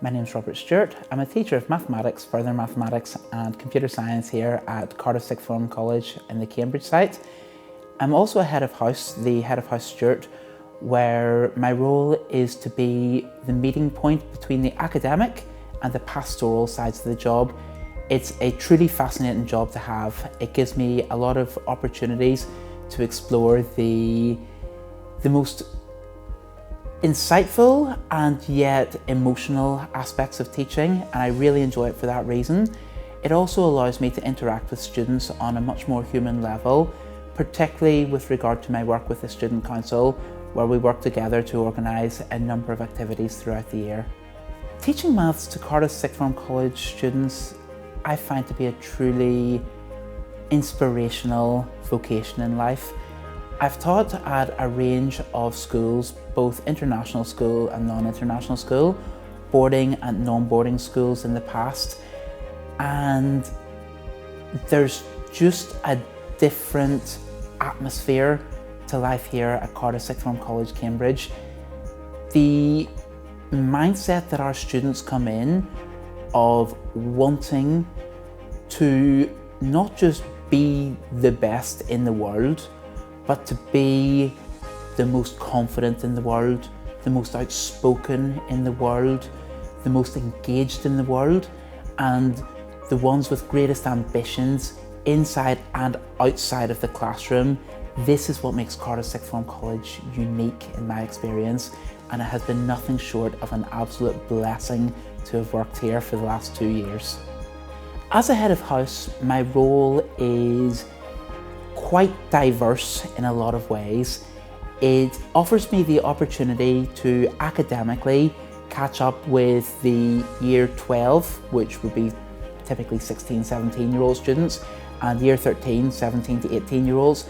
My name is Robert Stuart. I'm a teacher of mathematics, further mathematics and computer science here at Cardiff Sixth Form College in the Cambridge site. I'm also a head of house, the head of house Stuart, where my role is to be the meeting point between the academic and the pastoral sides of the job. It's a truly fascinating job to have. It gives me a lot of opportunities to explore the most insightful and yet emotional aspects of teaching, and I really enjoy it for that reason. It also allows me to interact with students on a much more human level, particularly with regard to my work with the Student Council, where we work together to organise a number of activities throughout the year. Teaching maths to Cardiff Sixth Form College students I find to be a truly inspirational vocation in life. I've taught at a range of schools, both international school and non-international school, boarding and non-boarding schools in the past, and there's just a different atmosphere to life here at Cardiff Sixth Form College, Cambridge. The mindset that our students come in of wanting to not just be the best in the world, but to be the most confident in the world, the most outspoken in the world, the most engaged in the world, and the ones with greatest ambitions inside and outside of the classroom. This is what makes Cardiff Sixth Form College unique in my experience, and it has been nothing short of an absolute blessing to have worked here for the last 2 years. As a head of house, my role is quite diverse in a lot of ways. It offers me the opportunity to academically catch up with the year 12, which would be typically 16, 17-year-old students, and year 13, 17 to 18-year-olds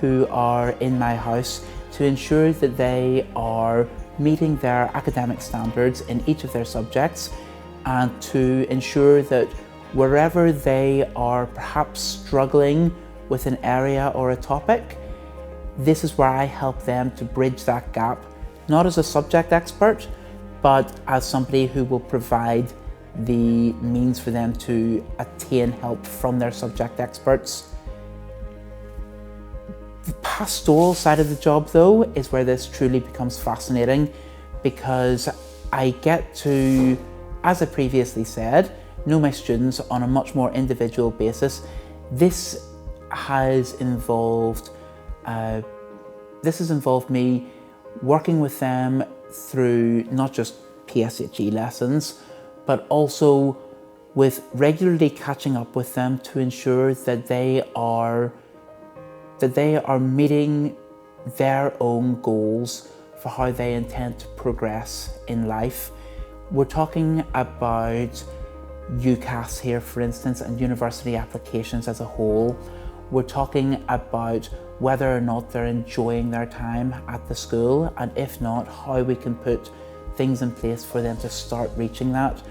who are in my house, to ensure that they are meeting their academic standards in each of their subjects, and to ensure that wherever they are perhaps struggling with an area or a topic, this is where I help them to bridge that gap, not as a subject expert, but as somebody who will provide the means for them to attain help from their subject experts. The pastoral side of the job, though, is where this truly becomes fascinating, because I get to, as I previously said, know my students on a much more individual basis. This has involved me working with them through not just PSHE lessons, but also with regularly catching up with them to ensure that they are meeting their own goals for how they intend to progress in life. We're talking about UCAS here, for instance, and university applications as a whole. We're talking about whether or not they're enjoying their time at the school, and if not, how we can put things in place for them to start reaching that.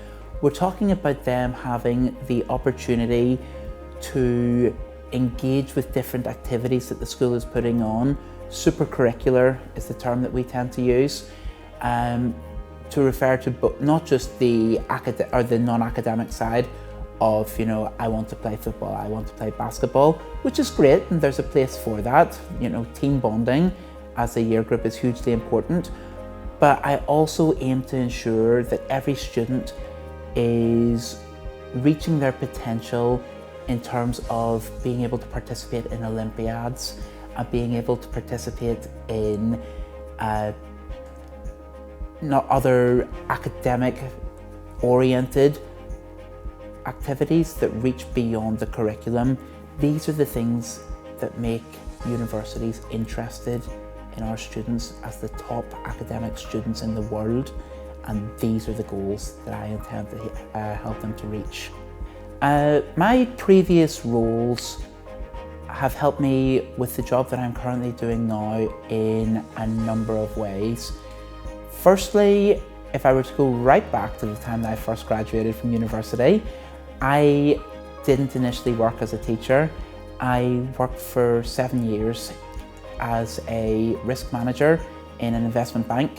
We're talking about them having the opportunity to engage with different activities that the school is putting on. Supercurricular is the term that we tend to use, to refer to not just the non-academic side of, I want to play football, I want to play basketball, which is great, and there's a place for that. Team bonding as a year group is hugely important, but I also aim to ensure that every student is reaching their potential in terms of being able to participate in Olympiads and being able to participate in not other academic oriented activities that reach beyond the curriculum. These are the things that make universities interested in our students as the top academic students in the world, and these are the goals that I intend to help them to reach. My previous roles have helped me with the job that I'm currently doing now in a number of ways. Firstly, if I were to go right back to the time that I first graduated from university, I didn't initially work as a teacher. I worked for 7 years as a risk manager in an investment bank.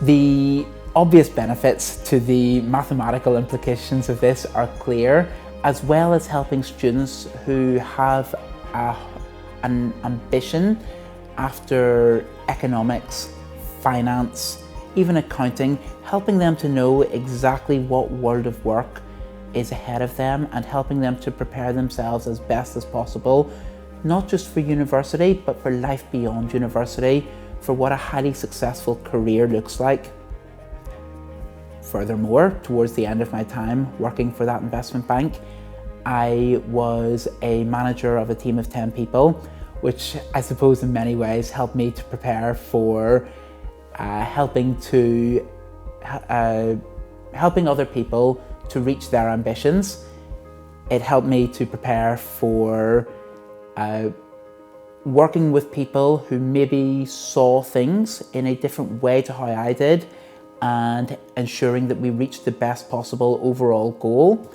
The obvious benefits to the mathematical implications of this are clear, as well as helping students who have an ambition after economics, finance, even accounting, helping them to know exactly what world of work is ahead of them and helping them to prepare themselves as best as possible, not just for university, but for life beyond university, for what a highly successful career looks like. Furthermore, towards the end of my time working for that investment bank, I was a manager of a team of 10 people, which I suppose in many ways helped me to prepare for helping other people to reach their ambitions. It helped me to prepare for working with people who maybe saw things in a different way to how I did, and ensuring that we reached the best possible overall goal.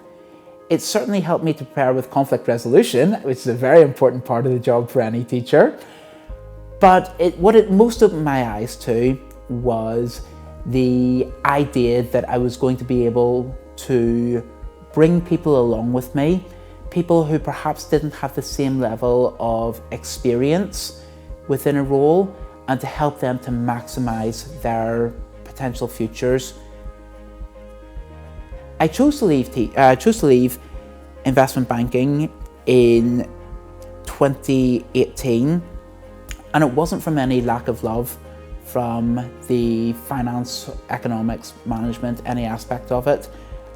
It certainly helped me to prepare with conflict resolution, which is a very important part of the job for any teacher. But what it most opened my eyes to was the idea that I was going to be able to bring people along with me, people who perhaps didn't have the same level of experience within a role, and to help them to maximize their potential futures. I chose to leave investment banking in 2018, and it wasn't from any lack of love from the finance, economics, management, any aspect of it.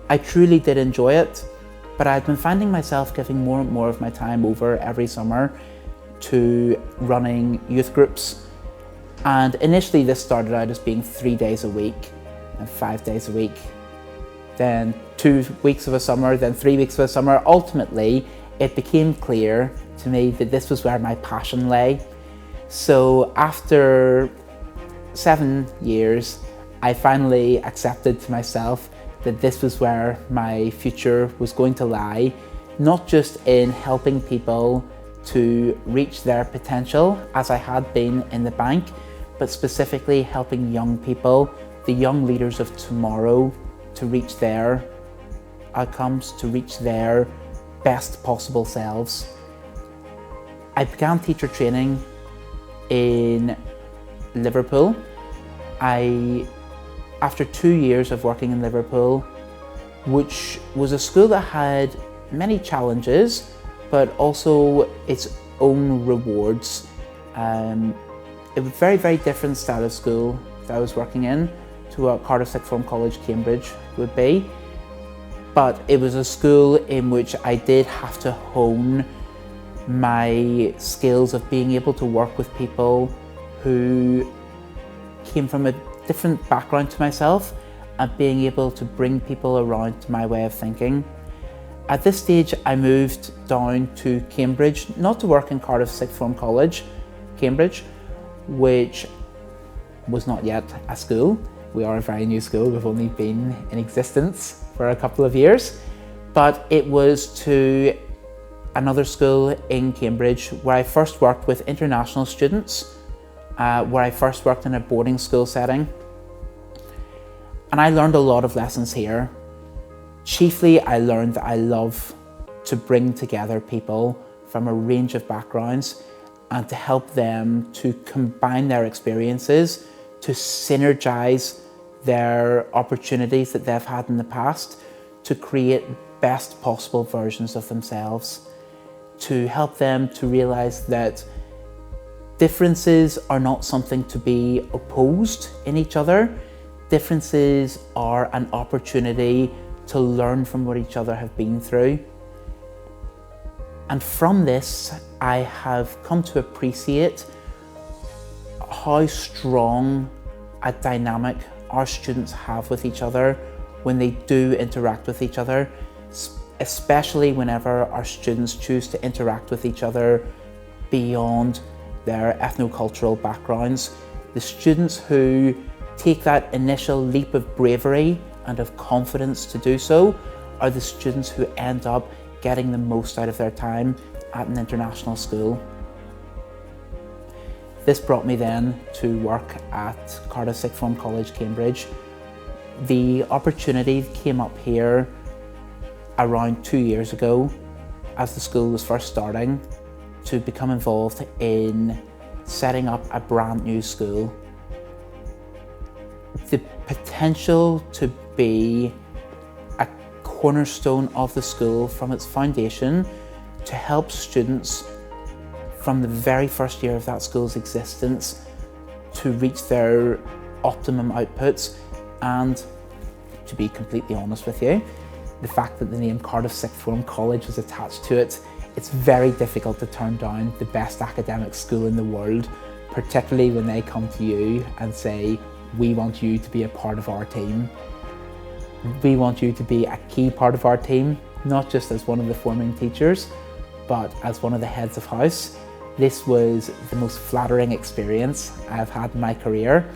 I truly did enjoy it, but I'd been finding myself giving more and more of my time over every summer to running youth groups. And initially this started out as being 3 days a week and 5 days a week, then 2 weeks of a summer, then 3 weeks of a summer. Ultimately, it became clear to me that this was where my passion lay. So after 7 years, I finally accepted to myself that this was where my future was going to lie, not just in helping people to reach their potential as I had been in the bank, but specifically helping young people, the young leaders of tomorrow, to reach their outcomes, to reach their best possible selves. I began teacher training in Liverpool. After 2 years of working in Liverpool, which was a school that had many challenges, but also its own rewards. It was a very, very different style of school that I was working in to what Cardiff Sixth Form College, Cambridge would be. But it was a school in which I did have to hone my skills of being able to work with people who came from a different background to myself and being able to bring people around to my way of thinking. At this stage, I moved down to Cambridge, not to work in Cardiff Sixth Form College, Cambridge, which was not yet a school. We are a very new school, we've only been in existence for a couple of years, but it was to another school in Cambridge where I first worked with international students, where I first worked in a boarding school setting. And I learned a lot of lessons here. Chiefly, I learned that I love to bring together people from a range of backgrounds and to help them to combine their experiences, to synergize their opportunities that they've had in the past, to create best possible versions of themselves, to help them to realize that differences are not something to be opposed in each other. Differences are an opportunity to learn from what each other have been through. And from this, I have come to appreciate how strong a dynamic our students have with each other when they do interact with each other, especially whenever our students choose to interact with each other beyond their ethnocultural backgrounds. The students who take that initial leap of bravery and of confidence to do so are the students who end up getting the most out of their time at an international school. This brought me then to work at Cardiff Sixth Form College, Cambridge, The opportunity came up here around 2 years ago as the school was first starting to become involved in setting up a brand new school. The potential to be a cornerstone of the school from its foundation to help students from the very first year of that school's existence to reach their optimum outputs. And to be completely honest with you, the fact that the name Cardiff Sixth Form College was attached to it, it's very difficult to turn down the best academic school in the world, particularly when they come to you and say, we want you to be a part of our team. We want you to be a key part of our team, not just as one of the forming teachers, but as one of the heads of house. This was the most flattering experience I've had in my career.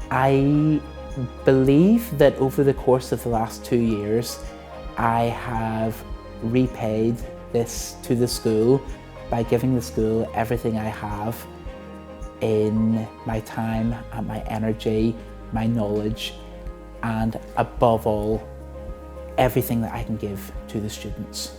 I believe that over the course of the last 2 years, I have repaid this to the school by giving the school everything I have in my time and my energy, my knowledge, and above all, everything that I can give to the students.